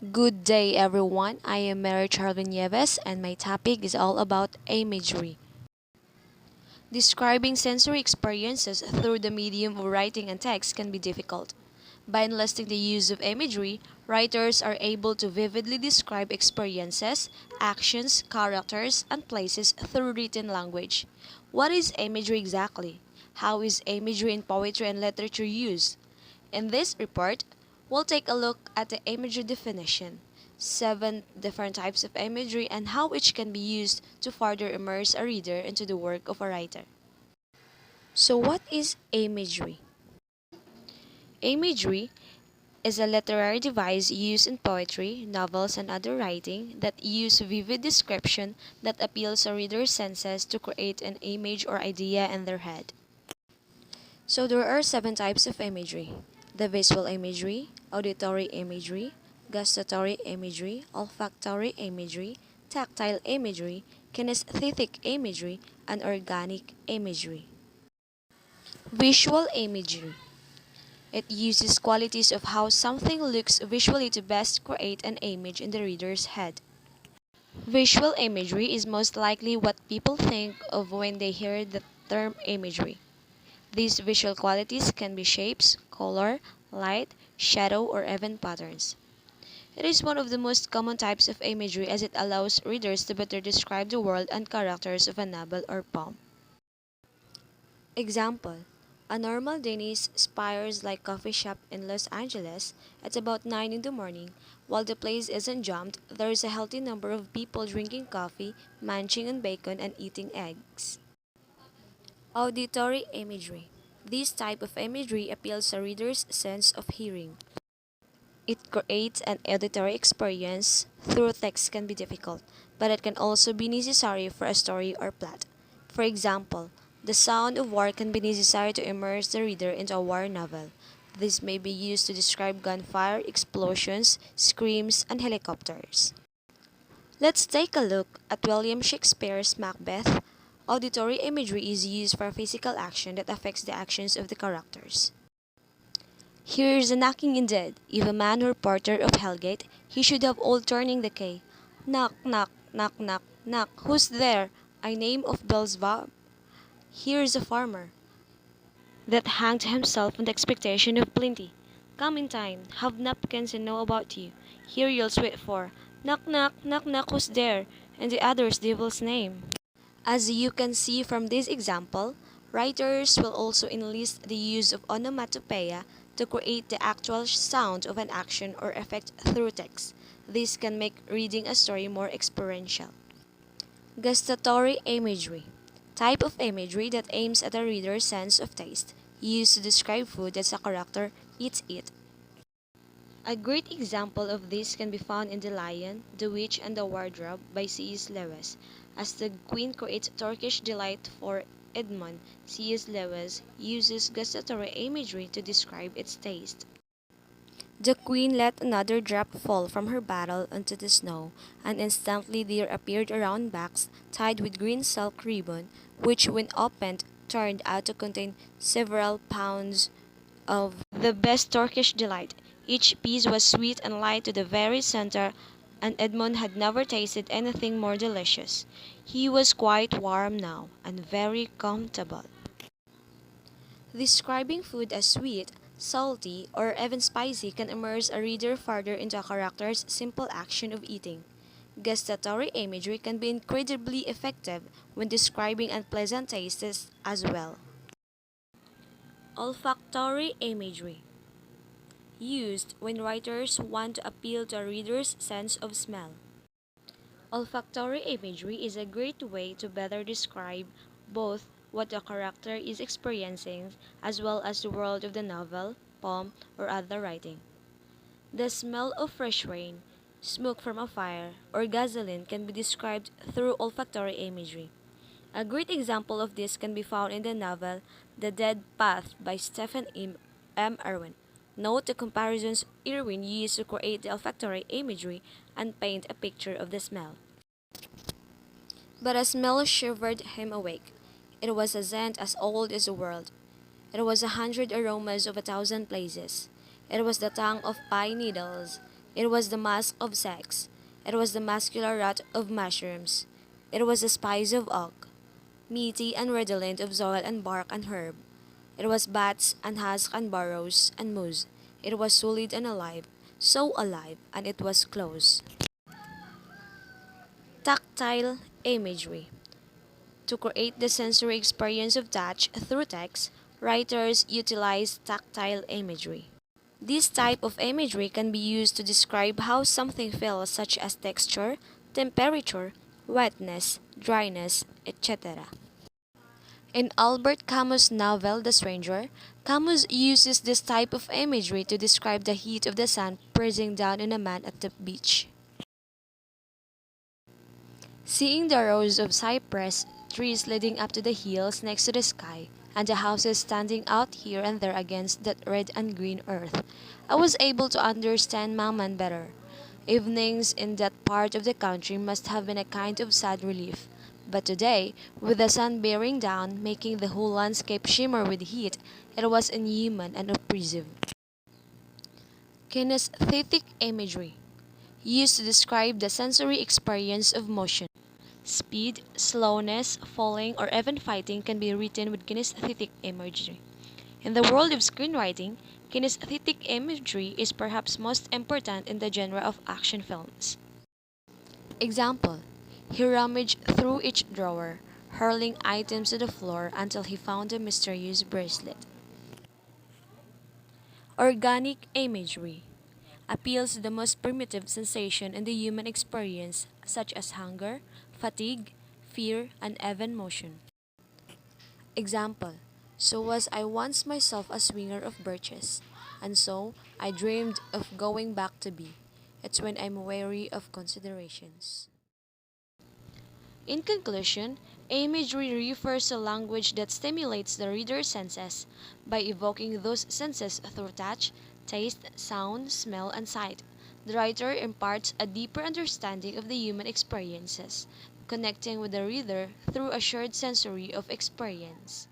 Good day, everyone. I am Mary Charlene Nieves, and my topic is all about imagery. Describing sensory experiences through the medium of writing and text can be difficult. By enlisting the use of imagery, writers are able to vividly describe experiences, actions, characters, and places through written language. What is imagery exactly? How is imagery in poetry and literature used? In this report, we'll take a look at the imagery definition, seven different types of imagery, and how each can be used to further immerse a reader into the work of a writer. So, what is imagery? Imagery is a literary device used in poetry, novels, and other writing that use vivid description that appeals to readers' senses to create an image or idea in their head. So there are seven types of imagery: the visual imagery, auditory imagery, gustatory imagery, olfactory imagery, tactile imagery, kinesthetic imagery, and organic imagery. Visual imagery. It uses qualities of how something looks visually to best create an image in the reader's head. Visual imagery is most likely what people think of when they hear the term imagery. These visual qualities can be shapes, color, light, shadow, or even patterns. It is one of the most common types of imagery as it allows readers to better describe the world and characters of a novel or poem. Example: a normal Denny's spires-like coffee shop in Los Angeles at about 9 in the morning. While the place isn't jammed, there is a healthy number of people drinking coffee, munching on bacon, and eating eggs. Auditory imagery. This type of imagery appeals to readers' sense of hearing. It creates an auditory experience through text can be difficult, but it can also be necessary for a story or plot. For example, the sound of war can be necessary to immerse the reader into a war novel. This may be used to describe gunfire, explosions, screams, and helicopters. Let's take a look at William Shakespeare's Macbeth. Auditory imagery is used for physical action that affects the actions of the characters. Here's a knocking indeed. If a man were porter of Hellgate, he should have all turning the key. Knock, knock, knock, knock, knock. Who's there? I name of Beelzebub. Here's a farmer that hanged himself in the expectation of plenty. Come in time, have napkins and know about you. Here you'll sweat for. Knock, knock, knock, knock, who's there? And the other's devil's name. As you can see from this example, writers will also enlist the use of onomatopoeia to create the actual sound of an action or effect through text. This can make reading a story more experiential. Gustatory imagery. Type of imagery that aims at a reader's sense of taste, used to describe food as a character eats it. A great example of this can be found in The Lion, the Witch, and the Wardrobe by C.S. Lewis. As the Queen creates Turkish delight for Edmund, C.S. Lewis uses gustatory imagery to describe its taste. The Queen let another drop fall from her bottle onto the snow, and instantly there appeared a round box tied with green silk ribbon, which, when opened, turned out to contain several pounds of the best Turkish delight. Each piece was sweet and light to the very center, and Edmund had never tasted anything more delicious. He was quite warm now, and very comfortable. Describing food as sweet, salty, or even spicy can immerse a reader further into a character's simple action of eating. Gustatory imagery can be incredibly effective when describing unpleasant tastes as well. Olfactory imagery. Used when writers want to appeal to a reader's sense of smell. Olfactory imagery is a great way to better describe both what the character is experiencing as well as the world of the novel, poem, or other writing. The smell of fresh rain, smoke from a fire, or gasoline can be described through olfactory imagery. A great example of this can be found in the novel The Dead Path by Stephen M. Irwin. Note the comparisons Irwin used to create the olfactory imagery and paint a picture of the smell. But a smell shivered him awake. It was a scent as old as the world. It was 100 aromas of 1,000 places. It was the tongue of pine needles. It was the mask of sex. It was the muscular rot of mushrooms. It was the spice of oak, meaty and redolent of soil and bark and herb. It was bats and husks and burrows and moose. It was solid and alive, so alive, and it was close. Tactile imagery. To create the sensory experience of touch through text, writers utilize tactile imagery. This type of imagery can be used to describe how something feels, such as texture, temperature, wetness, dryness, etc. In Albert Camus' novel The Stranger, Camus uses this type of imagery to describe the heat of the sun pressing down on a man at the beach. Seeing the rows of cypress trees leading up to the hills next to the sky, and the houses standing out here and there against that red and green earth, I was able to understand Maman better. Evenings in that part of the country must have been a kind of sad relief. But today, with the sun bearing down, making the whole landscape shimmer with heat, it was inhuman and oppressive. Kinesthetic imagery, used to describe the sensory experience of motion. Speed, slowness, falling, or even fighting can be written with kinesthetic imagery. In the world of screenwriting, kinesthetic imagery is perhaps most important in the genre of action films. Example: he rummaged through each drawer, hurling items to the floor until he found a mysterious bracelet. Organic imagery appeals to the most primitive sensation in the human experience, such as hunger, fatigue, fear, and even motion. Example: so was I once myself a swinger of birches, and so I dreamed of going back to be. It's when I'm weary of considerations. In conclusion, imagery refers to language that stimulates the reader's senses by evoking those senses through touch, taste, sound, smell, and sight. The writer imparts a deeper understanding of the human experiences, connecting with the reader through a shared sensory of experience.